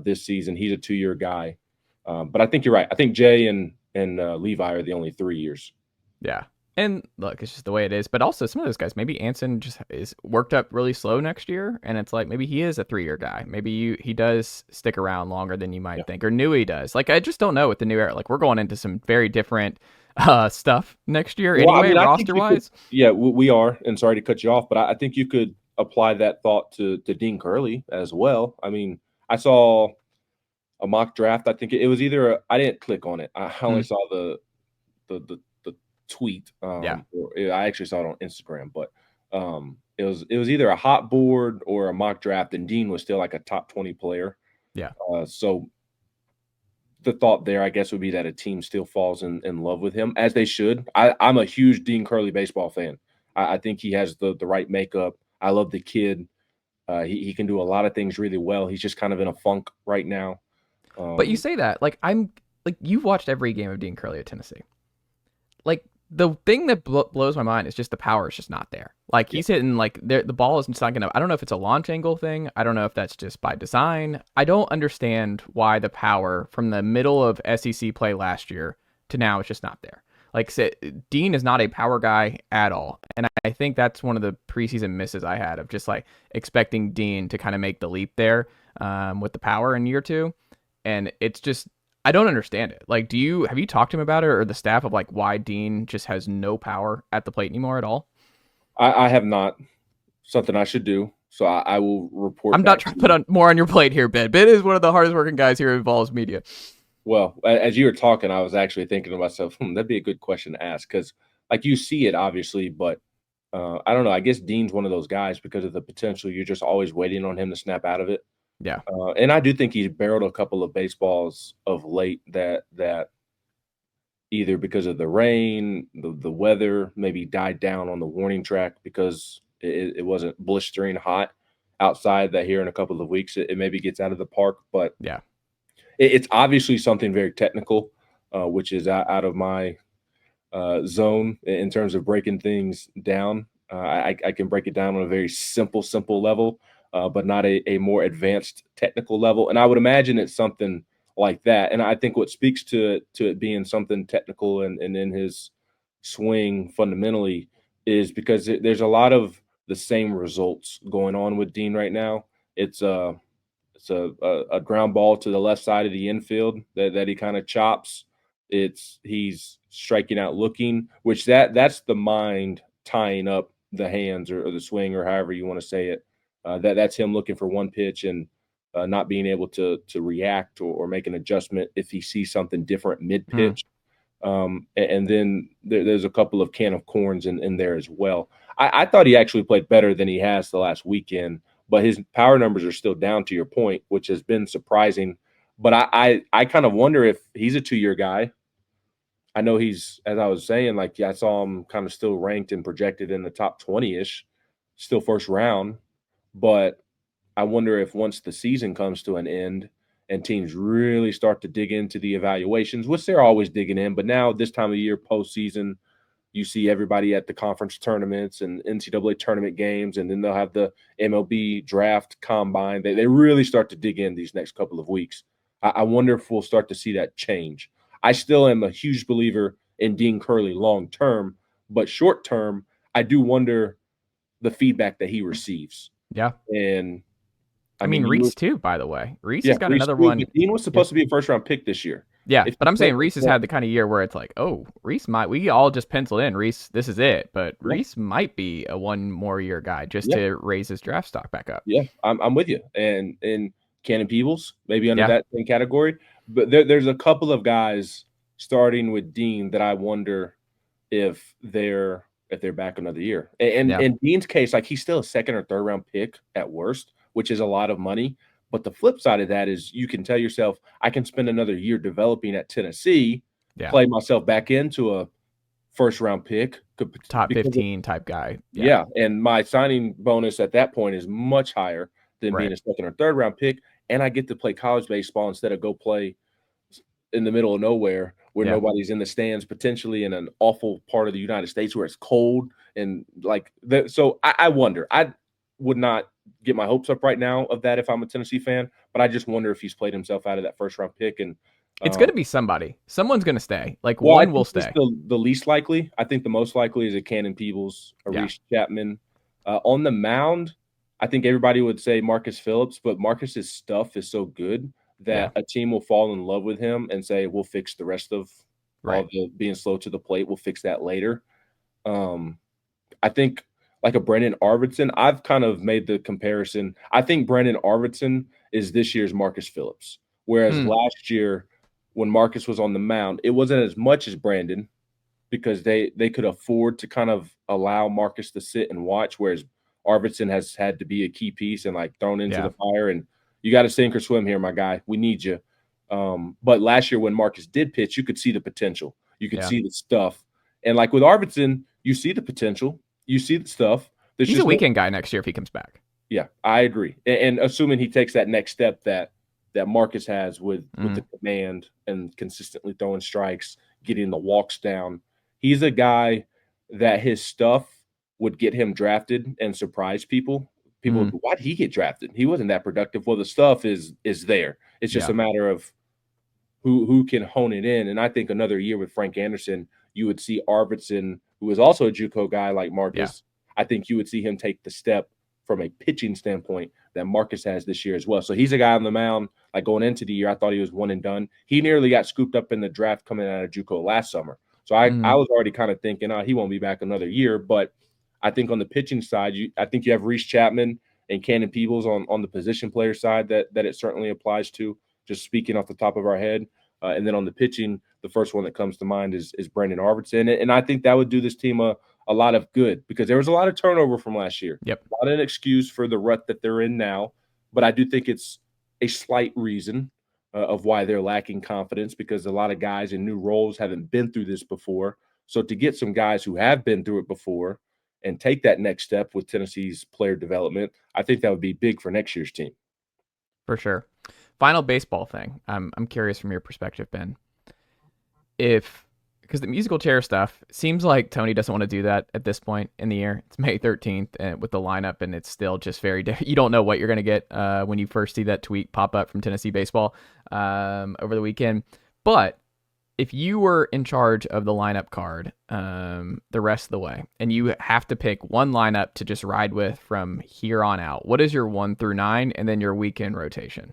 this season. He's a 2-year guy, but I think you're right. I think Jay and Levi are the only 3 years. Yeah, and look, it's just the way it is. But also some of those guys, maybe Anson just is worked up really slow next year, and it's like maybe he is a 3-year guy. Maybe he does stick around longer than you might think, or Newey does. Like I just don't know with the new era. Like we're going into some very different stuff next year anyway, roster wise. We are, and sorry to cut you off, but I think you could apply that thought to Dean Curley as well. I mean, I saw a mock draft. I think it was either I didn't click on it. I only saw the tweet. I actually saw it on Instagram, but it was either a hot board or a mock draft, and Dean was still like a top 20 player. Yeah. So the thought there, I guess, would be that a team still falls in love with him, as they should. I'm a huge Dean Curley baseball fan. I think he has the right makeup. I love the kid. He can do a lot of things really well. He's just kind of in a funk right now. But you say that, you've watched every game of Dean Curley at Tennessee. Like, the thing that blows my mind is just the power is just not there. Like he's hitting the ball is just not gonna. I don't know if it's a launch angle thing. I don't know if that's just by design. I don't understand why the power from the middle of SEC play last year to now is just not there. Like Dean is not a power guy at all, and I think that's one of the preseason misses I had of just like expecting Dean to kind of make the leap there with the power in year 2, and it's just I don't understand it. Like, have you talked to him about it, or the staff, of like why Dean just has no power at the plate anymore at all? I have not. Something I should do. So I will report I'm back not trying to put more on your plate here, Ben. Ben is one of the hardest working guys here at Vols Media. Well, as you were talking, I was actually thinking to myself, that'd be a good question to ask, because like you see it obviously, but I don't know. I guess Dean's one of those guys because of the potential. You're just always waiting on him to snap out of it. Yeah. And I do think he's barreled a couple of baseballs of late that either because of the rain, the weather, maybe died down on the warning track because it wasn't blistering hot outside, that here in a couple of weeks it maybe gets out of the park. But yeah, it's obviously something very technical, which is out of my zone in terms of breaking things down. I can break it down on a very simple level, but not a more advanced technical level. And I would imagine it's something like that. And I think what speaks to it being something technical and in his swing fundamentally is because there's a lot of the same results going on with Dean right now. It's a ground ball to the left side of the infield that he kind of chops. He's striking out looking, which that's the mind tying up the hands or the swing or however you want to say it. That's him looking for one pitch and not being able to react or make an adjustment if he sees something different mid pitch. And then there's a couple of can of corns in there as well. I thought he actually played better than he has the last weekend, but his power numbers are still down, to your point, which has been surprising. But I kind of wonder if he's a 2-year guy. I know he's, as I was saying, like I saw him kind of still ranked and projected in the top 20-ish, still first round. But I wonder if once the season comes to an end and teams really start to dig into the evaluations, which they're always digging in, but now this time of year, postseason, you see everybody at the conference tournaments and NCAA tournament games, and then they'll have the MLB draft combine. They really start to dig in these next couple of weeks. I wonder if we'll start to see that change. I still am a huge believer in Dean Curley long term, but short term, I do wonder the feedback that he receives. Yeah. And I mean Reese too, by the way. Reese has got Reese another too, one. Dean was supposed to be a first round pick this year. Yeah, but I'm saying Reese has had the kind of year where it's like, oh, Reese we all just penciled in Reese, this is it. But Reese might be a one more year guy just to raise his draft stock back up. Yeah, I'm with you. And Cannon Peebles, maybe under that same category. But there's a couple of guys starting with Dean that I wonder if they're back another year. And in Dean's case, like he's still a second or third round pick at worst, which is a lot of money. But the flip side of that is you can tell yourself, I can spend another year developing at Tennessee, play myself back into a first-round pick. Top 15 type guy. Yeah, and my signing bonus at that point is much higher than being a second or third-round pick, and I get to play college baseball instead of go play in the middle of nowhere where nobody's in the stands, potentially in an awful part of the United States where it's cold. And like so I wonder. I would not get my hopes up right now of that if I'm a Tennessee fan, but I just wonder if he's played himself out of that first round pick. And it's going to be somebody. Someone's going to stay. Like one will stay. The least likely. I think the most likely is a Cannon Peebles, a Reese Chapman. On the mound, I think everybody would say Marcus Phillips, but Marcus's stuff is so good that a team will fall in love with him and say, we'll fix the rest of all the being slow to the plate. We'll fix that later. I think like a Brendan Arvidsson, I've kind of made the comparison. I think Brendan Arvidsson is this year's Marcus Phillips, whereas last year when Marcus was on the mound, it wasn't as much as Brandon because they could afford to kind of allow Marcus to sit and watch, whereas Arvidsson has had to be a key piece and like thrown into the fire. And you got to sink or swim here, my guy. We need you. But last year when Marcus did pitch, you could see the potential. You could see the stuff. And like with Arvidsson, you see the potential. You see the stuff. He's a weekend guy next year if he comes back. Yeah, I agree. And assuming he takes that next step that Marcus has with the command and consistently throwing strikes, getting the walks down, he's a guy that his stuff would get him drafted and surprise people. People, why did he get drafted? He wasn't that productive. Well, the stuff is there. It's just a matter of who can hone it in. And I think another year with Frank Anderson, you would see Arvidsson, who is also a JUCO guy like Marcus. I think you would see him take the step from a pitching standpoint that Marcus has this year as well. So he's a guy on the mound, like going into the year, I thought he was one and done. He nearly got scooped up in the draft coming out of JUCO last summer. So I was already kind of thinking, he won't be back another year. But I think on the pitching side, I think you have Reese Chapman and Cannon Peebles on the position player side that it certainly applies to, just speaking off the top of our head. And then on the pitching, the first one that comes to mind is Brandon Arvidsson. And I think that would do this team a lot of good because there was a lot of turnover from last year. Yep. Not an excuse for the rut that they're in now, but I do think it's a slight reason of why they're lacking confidence because a lot of guys in new roles haven't been through this before. So to get some guys who have been through it before and take that next step with Tennessee's player development, I think that would be big for next year's team. For sure. Final baseball thing. I'm curious from your perspective, Ben. Because the musical chair stuff seems like Tony doesn't want to do that at this point in the year. It's May 13th and with the lineup, and it's still just very different. You don't know what you're going to get when you first see that tweet pop up from Tennessee baseball over the weekend. But if you were in charge of the lineup card the rest of the way, and you have to pick one lineup to just ride with from here on out, what is your 1 through 9 and then your weekend rotation?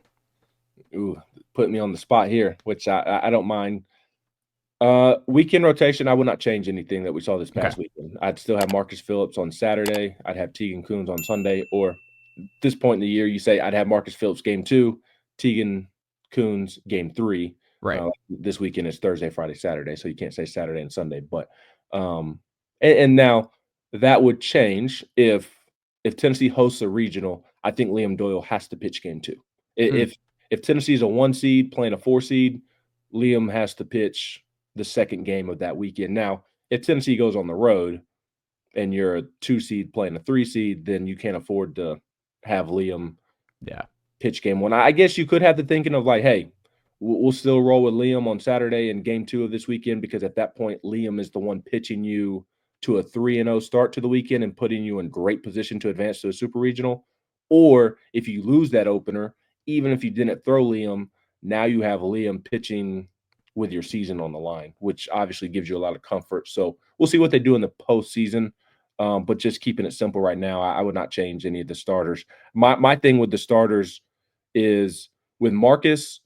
Ooh, put me on the spot here, which I don't mind. Weekend rotation, I would not change anything that we saw this past weekend. I'd still have Marcus Phillips on Saturday. I'd have Tegan Coons on Sunday. Or at this point in the year, you say I'd have Marcus Phillips game 2, Tegan Coons game 3. Right. This weekend is Thursday, Friday, Saturday, so you can't say Saturday and Sunday. But and now that would change if Tennessee hosts a regional. I think Liam Doyle has to pitch game 2. If Tennessee's a 1 seed playing a 4 seed, Liam has to pitch the second game of that weekend. Now, if Tennessee goes on the road and you're a 2 seed playing a 3 seed, then you can't afford to have Liam pitch game 1. I guess you could have the thinking of like, hey, we'll still roll with Liam on Saturday in game 2 of this weekend because at that point, Liam is the one pitching you to a 3-0 start to the weekend and putting you in great position to advance to a super regional. Or if you lose that opener, even if you didn't throw Liam, now you have Liam pitching with your season on the line, which obviously gives you a lot of comfort. So we'll see what they do in the postseason. But just keeping it simple right now, I would not change any of the starters. My thing with the starters is with Marcus,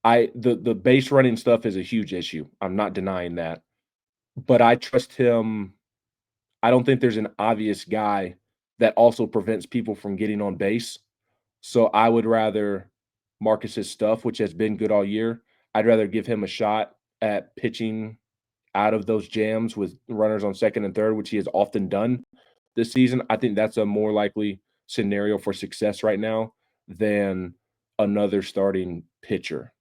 the base running stuff is a huge issue. I'm not denying that. But I trust him. I don't think there's an obvious guy that also prevents people from getting on base. So I would rather Marcus's stuff, which has been good all year, I'd rather give him a shot at pitching out of those jams with runners on second and third, which he has often done this season. I think that's a more likely scenario for success right now than another starting pitcher.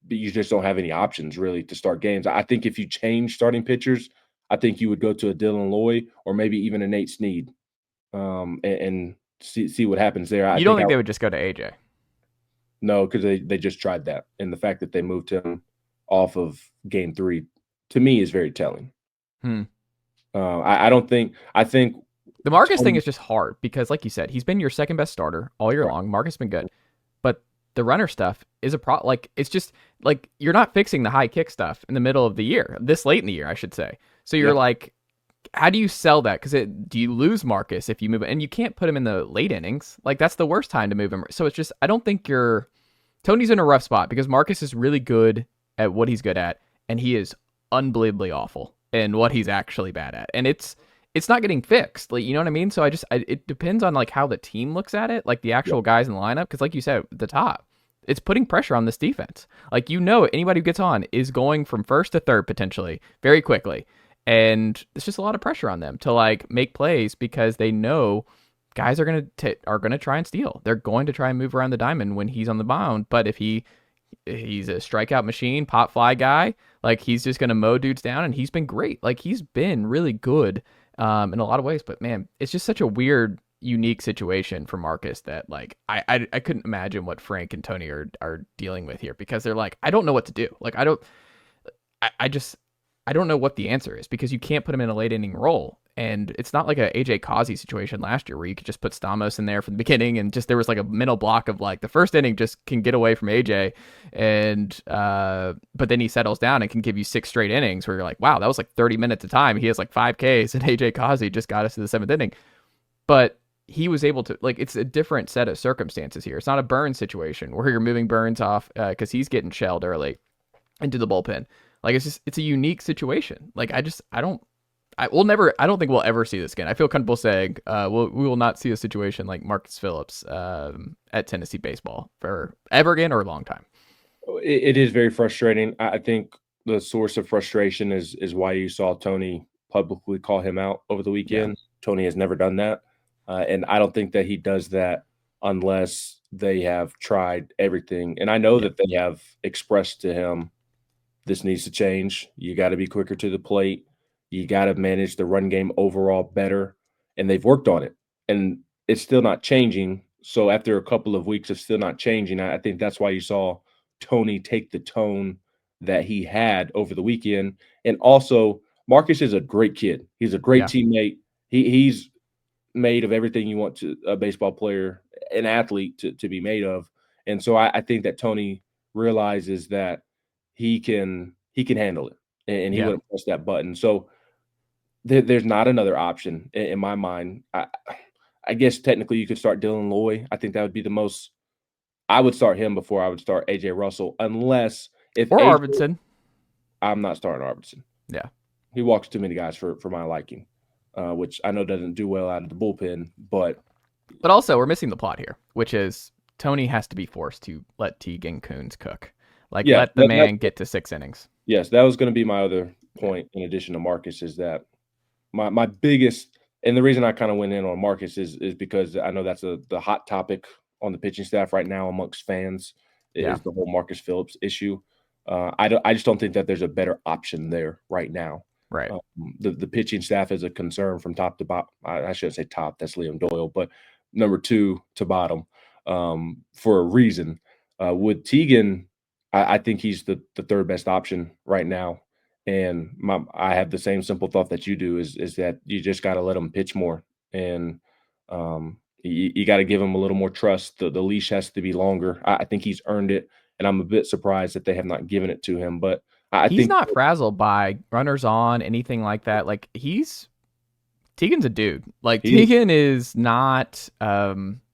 But you just don't have any options really to start games. I think if you change starting pitchers, I think you would go to a Dylan Loy or maybe even a Nate Snead and see what happens there. You don't think they would just go to AJ? No, because they just tried that. And the fact that they moved him off of game 3, to me, is very telling. I think the Marcus thing is just hard because, like you said, he's been your second best starter all year long. Marcus has been good. But the runner stuff is a problem. Like, it's just like you're not fixing the high kick stuff in the middle of the year, this late in the year, I should say. So you're like, how do you sell that? Because do you lose Marcus if you move it? And you can't put him in the late innings. Like, that's the worst time to move him. So it's just, I don't think Tony's in a rough spot because Marcus is really good at what he's good at, and he is unbelievably awful in what he's actually bad at. And it's not getting fixed. Like, you know what I mean? So it depends on like how the team looks at it, like the actual guys in the lineup. Because like you said, at the top, it's putting pressure on this defense. Like, anybody who gets on is going from first to third potentially very quickly. And it's just a lot of pressure on them to like make plays because they know guys are gonna try and steal. They're going to try and move around the diamond when he's on the mound. But if he's a strikeout machine, pop fly guy, like he's just gonna mow dudes down. And he's been great. Like he's been really good in a lot of ways. But man, it's just such a weird, unique situation for Marcus that like I couldn't imagine what Frank and Tony are dealing with here because they're like, I don't know what to do. Like I don't know what the answer is because you can't put him in a late inning role. And it's not like a AJ Causey situation last year where you could just put Stamos in there from the beginning and just there was like a mental block of like the first inning just can get away from AJ and but then he settles down and can give you 6 straight innings where you're like, wow, that was like 30 minutes of time. He has like 5 Ks and AJ Causey just got us to the 7th inning. but he was able to, like, it's a different set of circumstances here. It's not a Burns situation where you're moving Burns off because he's getting shelled early into the bullpen. Like, it's a unique situation. Like, I don't think we'll ever see this again. I feel comfortable saying we will not see a situation like Marcus Phillips at Tennessee baseball for ever again or a long time. It is very frustrating. I think the source of frustration is why you saw Tony publicly call him out over the weekend. Yeah. Tony has never done that. And I don't think that he does that unless they have tried everything. And I know that they have expressed to him, this needs to change. You got to be quicker to the plate. You got to manage the run game overall better. And they've worked on it. And it's still not changing. So after a couple of weeks of still not changing, I think that's why you saw Tony take the tone that he had over the weekend. And also, Marcus is a great kid. He's a great teammate. He's made of everything you want to a baseball player, an athlete to be made of. And so I think that Tony realizes that he can handle it, and he wouldn't press that button. So there's not another option in my mind. I guess technically you could start Dylan Loy. I think that would be the most. I would start him before I would start AJ Russell, unless if or Arvidsson. I'm not starting Arvidsson. Yeah, he walks too many guys for my liking, which I know doesn't do well out of the bullpen. But also we're missing the plot here, which is Tony has to be forced to let Teagan Coons cook. Like, let the man get to 6 innings. Yes, that was going to be my other point in addition to Marcus, is that my biggest – and the reason I kind of went in on Marcus is because I know that's the hot topic on the pitching staff right now amongst fans is the whole Marcus Phillips issue. I just don't think that there's a better option there right now. Right. The pitching staff is a concern from top to bottom. I shouldn't say top, that's Liam Doyle, but number 2 to bottom for a reason. With Teagan – I think he's the third best option right now. And I have the same simple thought that you do is that you just got to let him pitch more. And you got to give him a little more trust. The leash has to be longer. I think he's earned it. And I'm a bit surprised that they have not given it to him. But he's think not frazzled by runners on, anything like that. Like, Teagan's a dude. Like, Teagan is not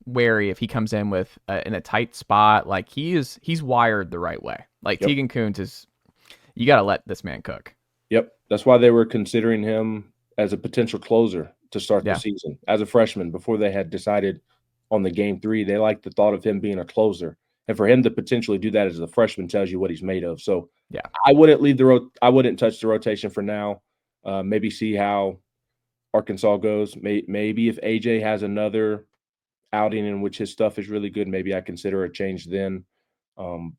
wary if he comes in with in a tight spot. Like, he's wired the right way. Like, Teagan Coons you got to let this man cook. Yep. That's why they were considering him as a potential closer to start the season as a freshman before they had decided on the game 3. They liked the thought of him being a closer, and for him to potentially do that as a freshman tells you what he's made of. So I wouldn't I wouldn't touch the rotation for now. Maybe see how Arkansas goes. Maybe if AJ has another outing in which his stuff is really good, maybe I consider a change then.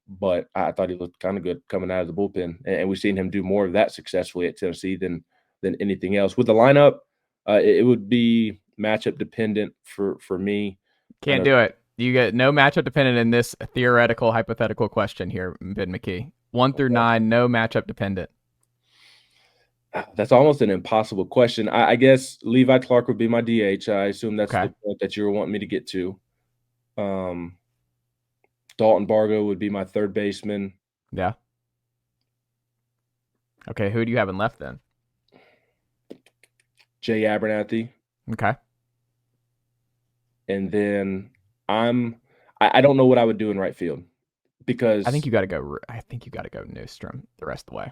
But I thought he looked kind of good coming out of the bullpen, and we've seen him do more of that successfully at Tennessee than anything else. With the lineup, it would be matchup dependent for me. Can't do it. You get no matchup dependent in this theoretical, hypothetical question here, Ben McKee. 1 through 9, no matchup dependent. That's almost an impossible question. I guess Levi Clark would be my DH. I assume that's the point that you were wanting me to get to. Dalton Bargo would be my third baseman. Yeah. Okay, who do you have in left then? Jay Abernathy. Okay. And then I don't know what I would do in right field because I think you got to go Nystrom the rest of the way.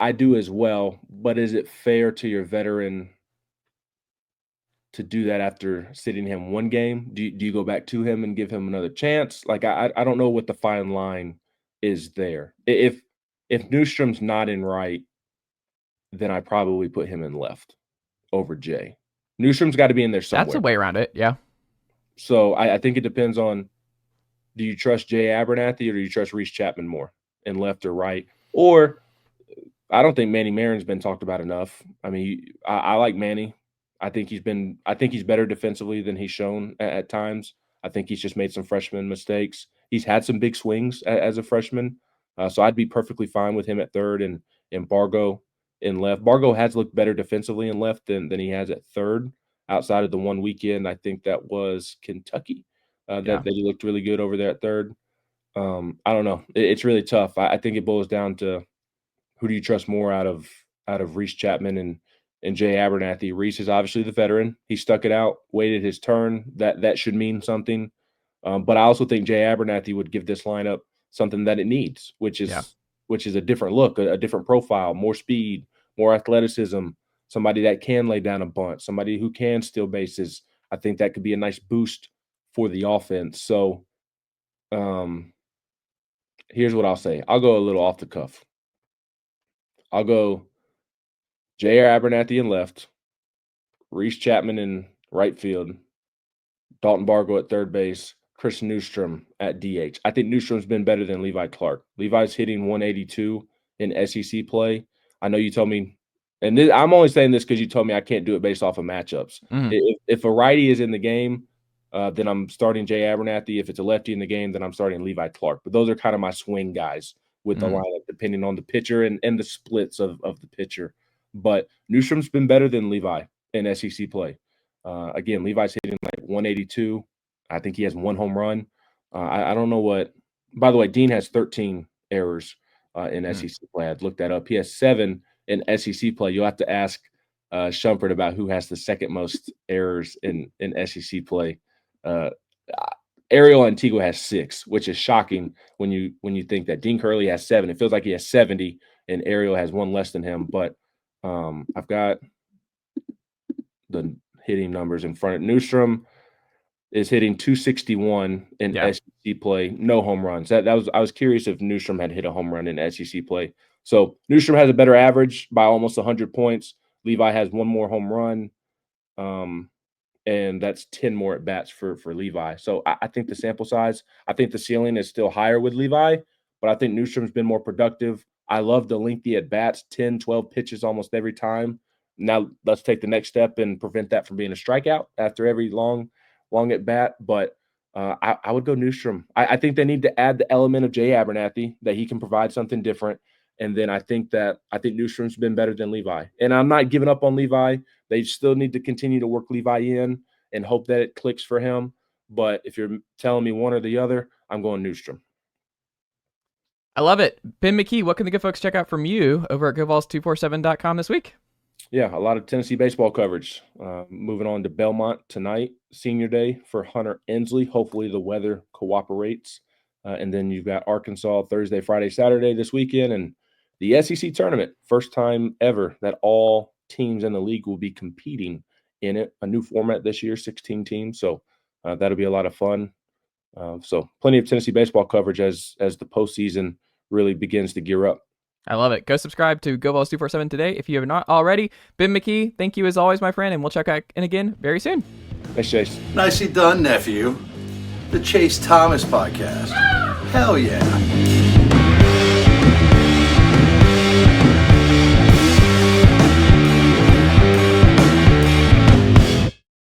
I do as well, but is it fair to your veteran to do that after sitting him one game? Do you go back to him and give him another chance? Like, I don't know what the fine line is there. If Nystrom's not in right, then I probably put him in left over Jay. Nystrom's got to be in there somewhere. That's a way around it, yeah. So I think it depends on, do you trust Jay Abernathy or do you trust Reese Chapman more in left or right? Or I don't think Manny Marin's been talked about enough. I mean, I like Manny. I think he's better defensively than he's shown at times. I think he's just made some freshman mistakes. He's had some big swings as a freshman. So I'd be perfectly fine with him at third and Bargo in left. Bargo has looked better defensively in left than he has at third outside of the one weekend. I think that was Kentucky that he looked really good over there at third. I don't know. It's really tough. I think it boils down to who do you trust more out of Reese Chapman and Jay Abernathy. Reese is obviously the veteran. He stuck it out, waited his turn. That should mean something. But I also think Jay Abernathy would give this lineup something that it needs, which is a different look, a different profile, more speed, more athleticism, somebody that can lay down a bunt, somebody who can steal bases. I think that could be a nice boost for the offense. So here's what I'll say. I'll go a little off the cuff. I'll go J.R. Abernathy in left, Reese Chapman in right field, Dalton Bargo at third base, Chris Newstrom at DH. I think Newstrom's been better than Levi Clark. Levi's hitting 182 in SEC play. I know you told me, and I'm only saying this because you told me I can't do it based off of matchups. If a righty is in the game, then I'm starting Jay Abernathy. If it's a lefty in the game, then I'm starting Levi Clark. But those are kind of my swing guys with the lineup, depending on the pitcher and the splits of the pitcher. But Newstrom's been better than Levi in SEC play. Again, Levi's hitting like 182. I think he has 1 home run. I don't know what – by the way, Dean has 13 errors in SEC play. I'd looked that up. He has 7 in SEC play. You'll have to ask Shumpert about who has the second most errors in SEC play. Ariel Antigua has 6, which is shocking when you think that Dean Curley has 7. It feels like he has 70, and Ariel has 1 less than him. But I've got the hitting numbers in front of Newstrom is hitting 261 in SEC play, no home runs. I was curious if Newstrom had hit a home run in SEC play. So Newstrom has a better average by almost 100 points. Levi has 1 more home run, and that's 10 more at bats for Levi. So I think the sample size, I think the ceiling is still higher with Levi, but I think Newstrom's been more productive. I love the lengthy at bats, 10, 12 pitches almost every time. Now let's take the next step and prevent that from being a strikeout after every long at bat. But I would go Newstrom. I think they need to add the element of Jay Abernathy, that he can provide something different. And then I think Newstrom's been better than Levi. And I'm not giving up on Levi. They still need to continue to work Levi in and hope that it clicks for him. But if you're telling me one or the other, I'm going Newstrom. I love it. Ben McKee, what can the good folks check out from you over at GoVols247.com this week? Yeah, a lot of Tennessee baseball coverage. Moving on to Belmont tonight, senior day for Hunter Ensley. Hopefully the weather cooperates. And then you've got Arkansas Thursday, Friday, Saturday this weekend. And the SEC tournament, first time ever that all teams in the league will be competing in it. A new format this year, 16 teams. So that'll be a lot of fun. So plenty of Tennessee baseball coverage as the postseason really begins to gear up. I love it. Go subscribe to GoVols247 today if you have not already. Ben McKee, thank you as always, my friend, and we'll check out in again very soon. Thanks, Chase. Nicely done, nephew. The Chase Thomas Podcast. Hell yeah.